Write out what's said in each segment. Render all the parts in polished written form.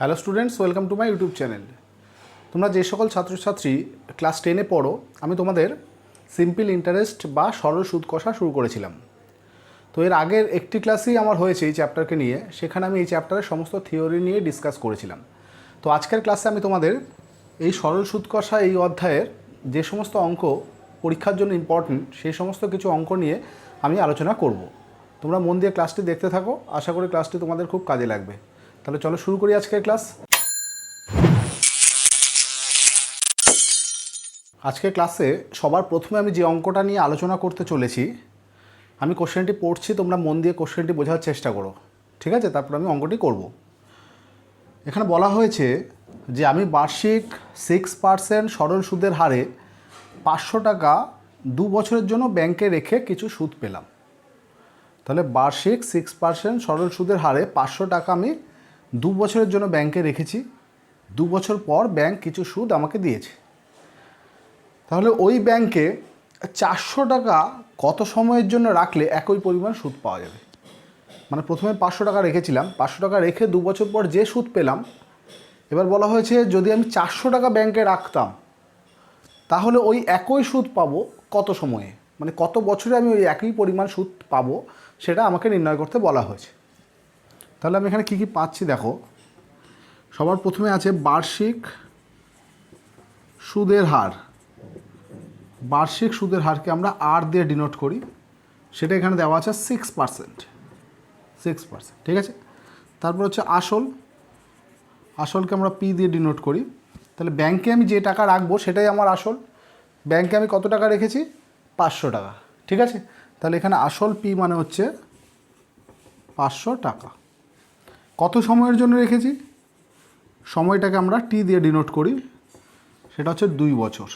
Hello students, welcome to my YouTube channel. তোমরা যে সকল ছাত্রছাত্রী ক্লাস 10-এ পড়ো, আমি তোমাদের সিম্পল ইন্টারেস্ট বা সরল সুদ কষা শুরু করেছিলাম। তো এর আগের একটি ক্লাসই আমার হয়েছে এই চ্যাপ্টারকে নিয়ে, সেখানে আমি এই চ্যাপ্টারের সমস্ত থিওরি নিয়ে ডিসকাস করেছিলাম। তো আজকের ক্লাসে আমি তোমাদের এই সরল সুদ কষা এই অধ্যায়ের যে সমস্ত অঙ্ক পরীক্ষার জন্য ইম্পর্টেন্ট, সেই সমস্ত কিছু অঙ্ক নিয়ে আমি আলোচনা করব। তোমরা মন দিয়ে ক্লাসটি দেখতে থাকো, আশা করি ক্লাসটি তোমাদের খুব কাজে লাগবে। তাহলে চলো শুরু করি আজকের ক্লাস। আজকের ক্লাসে সবার প্রথমে আমি যে অঙ্কটা নিয়ে আলোচনা করতে চলেছি, আমি কোশ্চেনটি পড়ছি, তোমরা মন দিয়ে কোশ্চেনটি বোঝার চেষ্টা করো, ঠিক আছে? তারপর আমি অঙ্কটি করব। এখানে বলা হয়েছে যে আমি বার্ষিক 6% সরল সুদের হারে 500 টাকা 2 বছরের জন্য ব্যাংকে রেখে কিছু সুদ পেলাম। তাহলে বার্ষিক 6% সরল সুদের হারে 500 টাকা আমি 2 বছরের জন্য ব্যাংকে রেখেছি, 2 বছর পর ব্যাংক কিছু সুদ আমাকে দিয়েছে। তাহলে ওই ব্যাংকে 400 টাকা কত সময়ের জন্য রাখলে একই পরিমাণ সুদ পাওয়া যাবে? মানে প্রথমে 500 টাকা রেখেছিলাম, 500 টাকা রেখে 2 বছর পর যে সুদ পেলাম, এবার বলা হয়েছে যদি আমি 400 টাকা ব্যাংকে রাখতাম তাহলে ওই একই সুদ পাবো কত সময়ে, মানে কত বছরে আমি ওই একই পরিমাণ সুদ পাবো, সেটা আমাকে নির্ণয় করতে বলা হয়েছে। তাহলে আমি এখানে কী কী পাচ্ছি দেখো। সবার প্রথমে আছে বার্ষিক সুদের হার। বার্ষিক সুদের হারকে আমরা আর দিয়ে ডিনোট করি, সেটা এখানে দেওয়া আছে 6%, ঠিক আছে? তারপর হচ্ছে আসল, আসলকে আমরা পি দিয়ে ডিনোট করি। তাহলে ব্যাংকে আমি যে টাকা রাখবো সেটাই আমার আসল। ব্যাংকে আমি কত টাকা রেখেছি? 500 টাকা, ঠিক আছে? তাহলে এখানে আসল পি মানে হচ্ছে 500 টাকা। কত সময়ের জন্য রেখেছি? সময়টাকে আমরা টি দিয়ে ডিনোট করি, সেটা হচ্ছে 2 বছর।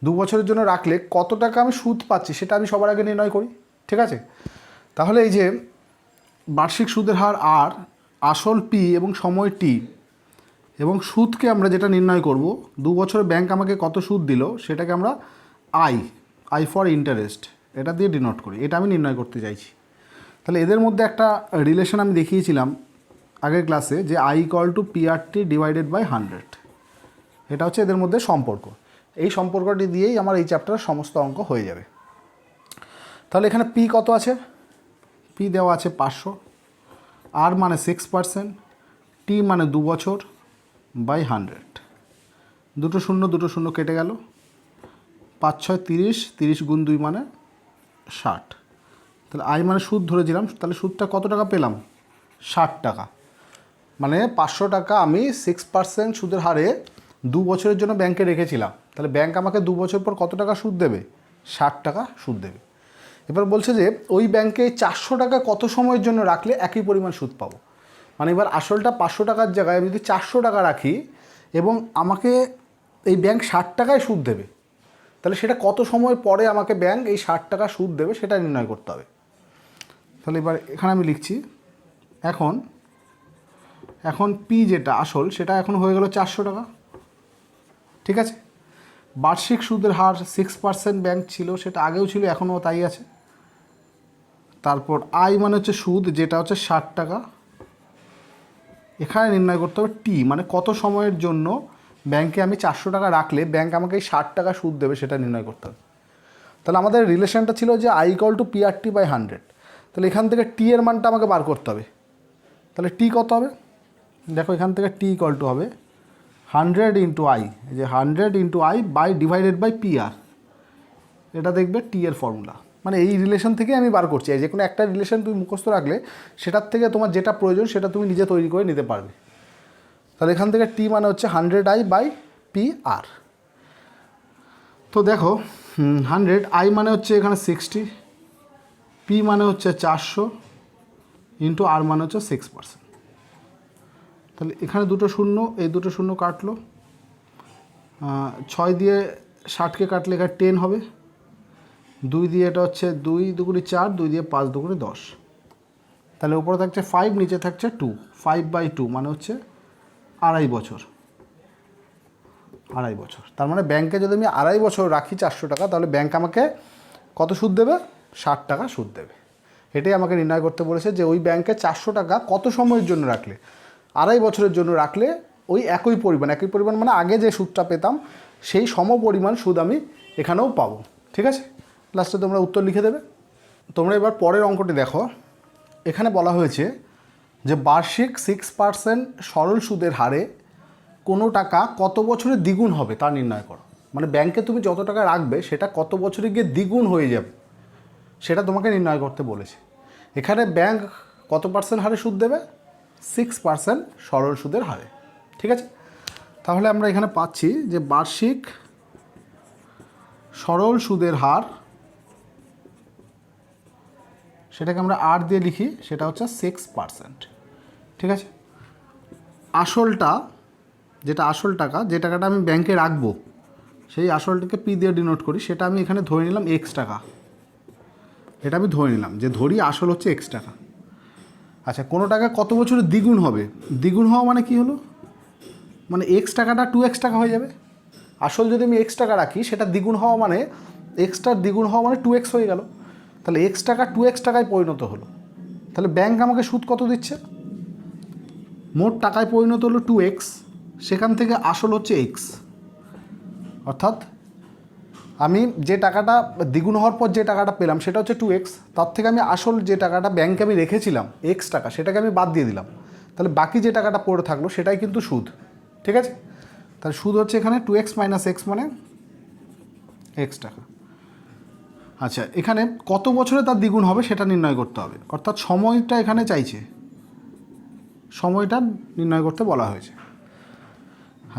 2 বছরের জন্য রাখলে কত টাকা আমি সুদ পাচ্ছি সেটা আমি সবার আগে নির্ণয় করি, ঠিক আছে? তাহলে এই যে বার্ষিক সুদের হার আর, আসল পি এবং সময় টি এবং সুদকে আমরা যেটা নির্ণয় করব, 2 বছরে ব্যাংক আমাকে কত সুদ দিল সেটাকে আমরা আই ফর ইন্টারেস্ট এটা দিয়ে ডিনোট করি। এটা আমি নির্ণয় করতে চাইছি। তাহলে এদের মধ্যে একটা রিলেশন আমি দেখিয়েছিলাম আগের ক্লাসে, যে I equal to PRT divided by 100। এটা হচ্ছে এদের মধ্যে সম্পর্ক। এই সম্পর্কটি দিয়েই আমার এই চ্যাপ্টারের সমস্ত অঙ্ক হয়ে যাবে। তাহলে এখানে পি কত আছে? পি দেওয়া আছে 500, আর মানে 6%, টি মানে 2 বছর বাই 100। দুটো শূন্য কেটে গেল, 5 6 30, 30 গুণ 2 মানে 60। তাহলে আই মানে সুদ ধরেছিলাম, তাহলে সুদটা কত টাকা পেলাম? 60 টাকা। মানে 500 টাকা আমি 6% সুদের হারে 2 বছরের জন্য ব্যাংকে রেখেছিলাম। তাহলে ব্যাংক আমাকে 2 বছর পর কত টাকা সুদ দেবে? 60 টাকা সুদ দেবে। এবার বলছে যে ওই ব্যাংকে 400 টাকা কত সময়ের জন্য রাখলে একই পরিমাণ সুদ পাবো। মানে এবার আসলটা 500 টাকার জায়গায় আমি যদি 400 টাকা রাখি এবং আমাকে এই ব্যাংক 60 টাকায় সুদ দেবে, তাহলে সেটা কত সময় পরে আমাকে ব্যাংক এই 60 টাকা সুদ দেবে সেটা নির্ণয় করতে হবে। তাহলে এবার এখানে আমি লিখছি, এখন পি যেটা আসল সেটা এখন হয়ে গেল 400 টাকা, ঠিক আছে? বার্ষিক সুদের হার 6% ব্যাংক ছিল, সেটা আগেও ছিল, এখনও তাই আছে। তারপর আই মানে হচ্ছে সুদ, যেটা হচ্ছে 60 টাকা। এখানে নির্ণয় করতে হবে টি, মানে কত সময়ের জন্য ব্যাংকে আমি 400 টাকা রাখলে ব্যাংক আমাকে এই 60 টাকা সুদ দেবে সেটা নির্ণয় করতে হবে। তাহলে আমাদের রিলেশনটা ছিল যে I equal to PRT by 100। তাহলে এখান থেকে টি এর মানটা আমাকে বার করতে হবে। তাহলে টি কত হবে? দেখো এখান থেকে টি ইকুয়াল টু হবে 100 ইন্টু আই, যে 100 into I by divided by PR. এটা দেখবে টি এর ফর্মুলা। মানে এই রিলেশন থেকে আমি বার করছি। যে কোনো একটা রিলেশন তুমি মুখস্থ রাখলে সেটার থেকে তোমার যেটা প্রয়োজন সেটা তুমি নিজে তৈরি করে নিতে পারবে। তাহলে এখান থেকে টি মানে হচ্ছে 100 আই বাই পি আর। তো দেখো 100 আই মানে হচ্ছে এখানে 60, পি মানে হচ্ছে 400 ইন্টু আর মানে হচ্ছে 6%। তাহলে এখানে দুটো শূন্য, এই দুটো শূন্য কাটলো, 6 দিয়ে 60কে কাটলে এখানে 10 হবে, 2 দিয়ে এটা হচ্ছে 2 দুগুণে 4, 2 দিয়ে 5 দুগুণে 10। তাহলে উপরে থাকছে 5, নিচে থাকছে 2, 5/2 মানে হচ্ছে 2.5 বছর। 2.5 বছর, তার মানে ব্যাংকে যদি আমি 2.5 বছর রাখি 400 টাকা, তাহলে ব্যাংক আমাকে কত সুদ দেবে? 60 টাকা সুদ দেবে। এটাই আমাকে নির্ণয় করতে বলেছে যে ওই ব্যাংকে 400 টাকা কত সময়ের জন্য রাখলে। আড়াই বছরের জন্য রাখলে ওই একই পরিমাণ মানে আগে যে সুদটা পেতাম সেই সম পরিমাণ সুদ আমি এখানেও পাবো। ঠিক আছে, লাস্টে তোমরা উত্তর লিখে দেবে। তোমরা এবার পরের অঙ্কটি দেখো। এখানে বলা হয়েছে যে বার্ষিক 6% সরল সুদের হারে কোনো টাকা কত বছরে দ্বিগুণ হবে তা নির্ণয় করো। মানে ব্যাংকে তুমি যত টাকা রাখবে সেটা কত বছরে গিয়ে দ্বিগুণ হয়ে যাবে সেটা তোমাকে নির্ণয় করতে বলেছে। এখানে ব্যাংক কত পার্সেন্ট হারে সুদ দেবে? 6% সরল সুদের হারে। ঠিক আছে, তাহলে আমরা এখানে পাচ্ছি যে বার্ষিক সরল সুদের হার, সেটাকে আমরা আর দিয়ে লিখি, সেটা হচ্ছে 6%। ঠিক আছে, আসলটা যেটা আসল টাকা, যে টাকাটা আমি ব্যাংকে রাখবো সেই আসলটাকে পি দিয়ে ডিনোট করি, সেটা আমি এখানে ধরে নিলাম এক্স টাকা। এটা আমি ধরে নিলাম যে ধরি আসল হচ্ছে এক্স টাকা। আচ্ছা, কোনো টাকা কত বছরে দ্বিগুণ হবে? দ্বিগুণ হওয়া মানে কি হলো? মানে এক্স টাকাটা 2x টাকা হয়ে যাবে। আসল যদি আমি এক্স টাকা রাখি সেটা দ্বিগুণ হওয়া মানে এক্সটার দ্বিগুণ হওয়া মানে 2x হয়ে গেল। তাহলে এক্স টাকা 2x টাকায় পরিণত হলো। তাহলে ব্যাংক আমাকে সুদ কত দিচ্ছে? মোট টাকায় পরিণত হলো 2x, সেখান থেকে আসল হচ্ছে এক্স। অর্থাৎ আমি যে টাকাটা দ্বিগুণ হওয়ার পর যে টাকাটা পেলাম সেটা হচ্ছে 2x, তার থেকে আমি আসল যে টাকাটা ব্যাংকে আমি রেখেছিলাম এক্স টাকা সেটাকে আমি বাদ দিয়ে দিলাম। তাহলে বাকি যে টাকাটা পড়ে থাকলো সেটাই কিন্তু সুদ। ঠিক আছে, তাহলে সুদ হচ্ছে এখানে 2x - x মানে এক্স টাকা। আচ্ছা, এখানে কত বছরে তার দ্বিগুণ হবে সেটা নির্ণয় করতে হবে, অর্থাৎ সময়টা এখানে চাইছে, সময়টা নির্ণয় করতে বলা হয়েছে।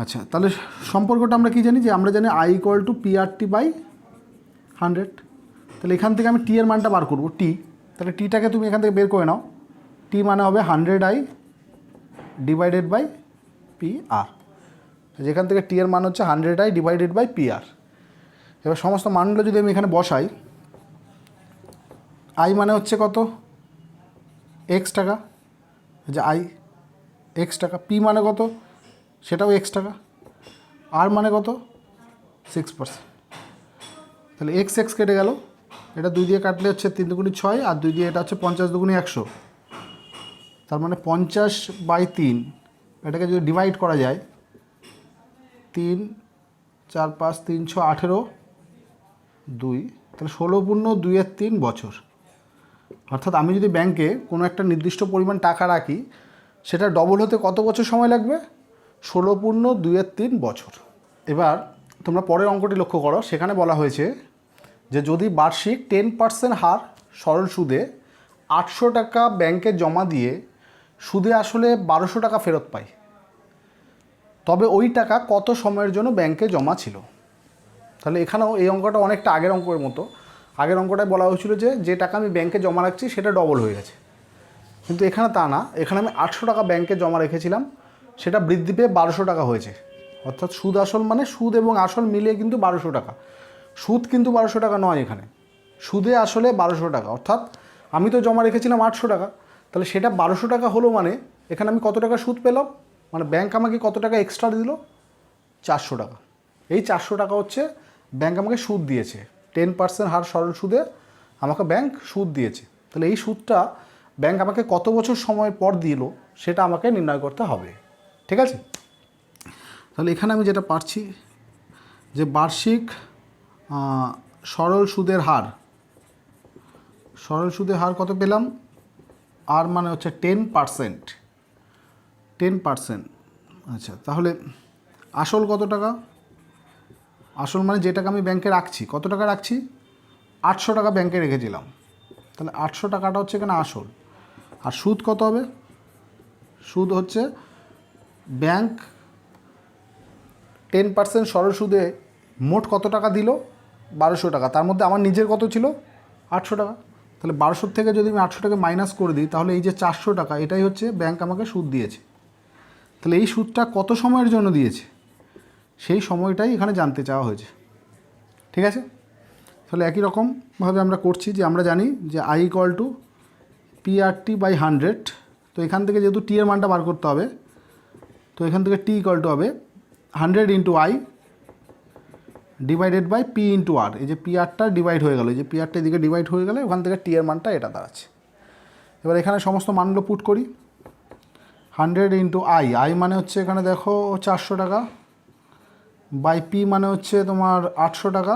আচ্ছা, তাহলে সম্পর্কটা আমরা কি জানি? যে আমরা জানি I = PRT/100। তাহলে এখান থেকে আমি টি এর মানটা বার করবো, টি। তাহলে টিটাকে তুমি এখান থেকে বের করে নাও। টি মানে হবে 100I / PR। যেখান থেকে টি এর মান হচ্ছে 100I / PR। এবার সমস্ত মানগুলো যদি আমি এখানে বসাই, আই মানে হচ্ছে কত? এক্স টাকা, যে আই এক্স টাকা। পি মানে কত? সেটাও এক্স টাকা। আর মানে কত? 6%। তাহলে এক্স এক্স কেটে গেল, এটা 2 দিয়ে কাটলে হচ্ছে 3 × 6, আর 2 দিয়ে এটা হচ্ছে 50 × 100। তার মানে 50/3। এটাকে যদি ডিভাইড করা যায়, 3 4 5 3 6 18 2, তাহলে 16×2 = 3 বছর। অর্থাৎ আমি যদি ব্যাংকে কোনো একটা নির্দিষ্ট পরিমাণ টাকা রাখি সেটা ডবল হতে কত বছর সময় লাগবে? 16×2 = 3 বছর। এবার তোমরা পরের অঙ্কটি লক্ষ্য করো। সেখানে বলা হয়েছে যে যদি বার্ষিক 10% হার সরল সুদে 800 টাকা ব্যাংকে জমা দিয়ে সুদে আসলে 1200 টাকা ফেরত পাই, তবে ওই টাকা কত সময়ের জন্য ব্যাংকে জমা ছিল? তাহলে এখানেও এই অঙ্কটা অনেকটা আগের অঙ্কের মতো। আগের অঙ্কটায় বলা হয়েছিল যে টাকা আমি ব্যাংকে জমা রাখছি সেটা ডবল হয়ে গেছে, কিন্তু এখানে তা না। এখানে আমি 800 টাকা ব্যাংকে জমা রেখেছিলাম, সেটা বৃদ্ধি পেয়ে 1200 টাকা হয়েছে। অর্থাৎ সুদ আসল মানে সুদ এবং আসল মিলিয়ে কিন্তু 1200 টাকা। সুদ কিন্তু 1200 টাকা নয়, এখানে সুদে আসলে 1200 টাকা। অর্থাৎ আমি তো জমা রেখেছিলাম 800 টাকা, তাহলে সেটা 1200 টাকা হলো মানে এখানে আমি কত টাকা সুদ পেলাম? মানে ব্যাংক আমাকে কত টাকা এক্সট্রা দিল? 400 টাকা। এই 400 টাকা হচ্ছে ব্যাংক আমাকে সুদ দিয়েছে। 10% হার সরল সুদে আমাকে ব্যাংক সুদ দিয়েছে। তাহলে এই সুদটা ব্যাংক আমাকে কত বছর সময় পর দিল সেটা আমাকে নির্ণয় করতে হবে। ঠিক আছে, তাহলে এখানে আমি যেটা পারছি যে বার্ষিক সরল সুদের হার, সরল সুদের হার কত পেলাম? আর মানে হচ্ছে 10%। 10%। আচ্ছা, তাহলে আসল কত টাকা? আসল মানে যে টাকা আমি ব্যাংকে রাখছি, কত টাকা রাখছি? 800 টাকা ব্যাংকে রেখেছিলাম। তাহলে 800 টাকাটা হচ্ছে এখানে আসল। আর সুদ কত হবে? সুদ হচ্ছে ব্যাংক 10% সরল সুদে মোট কত টাকা দিল? 1200 টাকা। তার মধ্যে আমার নিজের কত ছিল? 800 টাকা। তাহলে 1200 থেকে যদি আমি 800 টাকা মাইনাস করে দিই, তাহলে এই যে 400 টাকা এটাই হচ্ছে ব্যাংক আমাকে সুদ দিয়েছে। তাহলে এই সুদটা কত সময়ের জন্য দিয়েছে সেই সময়টাই এখানে জানতে চাওয়া হয়েছে। ঠিক আছে, তাহলে একই রকমভাবে আমরা করছি যে আমরা জানি যে I = PRT/100। তো এখান থেকে যেহেতু টি এর মানটা বার করতে হবে, তো এখান থেকে টি = হবে 100 × I / P × R। এই যে PRটা ডিভাইড হয়ে গেল, এই যে PRটা এদিকে ডিভাইড হয়ে গেলে ওখান থেকে টি এর মানটা এটা দাঁড়াচ্ছে। এবার এখানে সমস্ত মানগুলো পুট করি। 100 ইন্টু আই, আই মানে হচ্ছে এখানে দেখো 400 টাকা, বাই পি মানে হচ্ছে তোমার 800 টাকা,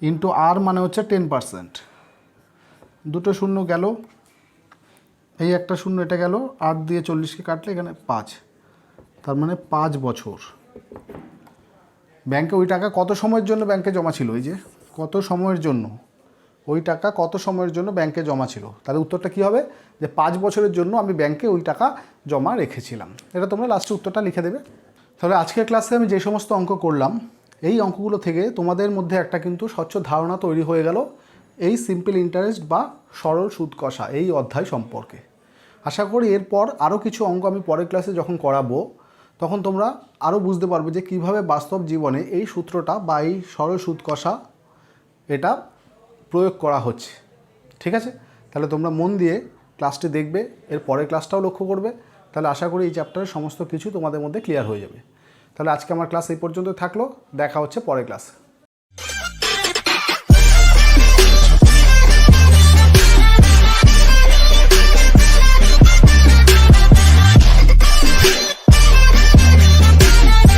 ইন্টু আর মানে হচ্ছে 10%। দুটো শূন্য গেল, এই একটা শূন্য এটা গেল, 8 দিয়ে 40কে কাটলে এখানে 5, তার মানে 5 বছর। ব্যাংকে ওই টাকা কত সময়ের জন্য ব্যাংকে জমা ছিল, এই যে কত সময়ের জন্য, ওই টাকা কত সময়ের জন্য ব্যাংকে জমা ছিল, তাহলে উত্তরটা কী হবে, যে 5 বছরের জন্য আমি ব্যাংকে ওই টাকা জমা রেখেছিলাম। এটা তোমরা লাস্টে উত্তরটা লিখে দেবে। তাহলে আজকের ক্লাসে আমি যে সমস্ত অঙ্ক করলাম, এই অঙ্কগুলো থেকে তোমাদের মধ্যে একটা কিন্তু স্বচ্ছ ধারণা তৈরি হয়ে গেল এই সিম্পল ইন্টারেস্ট বা সরল সুদ কষা এই অধ্যায় সম্পর্কে। আশা করি এরপর আরও কিছু অঙ্ক আমি পরের ক্লাসে যখন করাবো তখন তোমরা আরও বুঝতে পারবে যে কীভাবে বাস্তব জীবনে এই সূত্রটা বা এই সরল সুদ কষা এটা প্রয়োগ করা হচ্ছে। ঠিক আছে, তাহলে তোমরা মন দিয়ে ক্লাসটি দেখবে, এর পরের ক্লাসটাও লক্ষ্য করবে, তাহলে আশা করি এই চ্যাপ্টারের সমস্ত কিছু তোমাদের মধ্যে ক্লিয়ার হয়ে যাবে। তাহলে আজকে আমার ক্লাস এই পর্যন্ত থাকলো, দেখা হচ্ছে পরের ক্লাসে।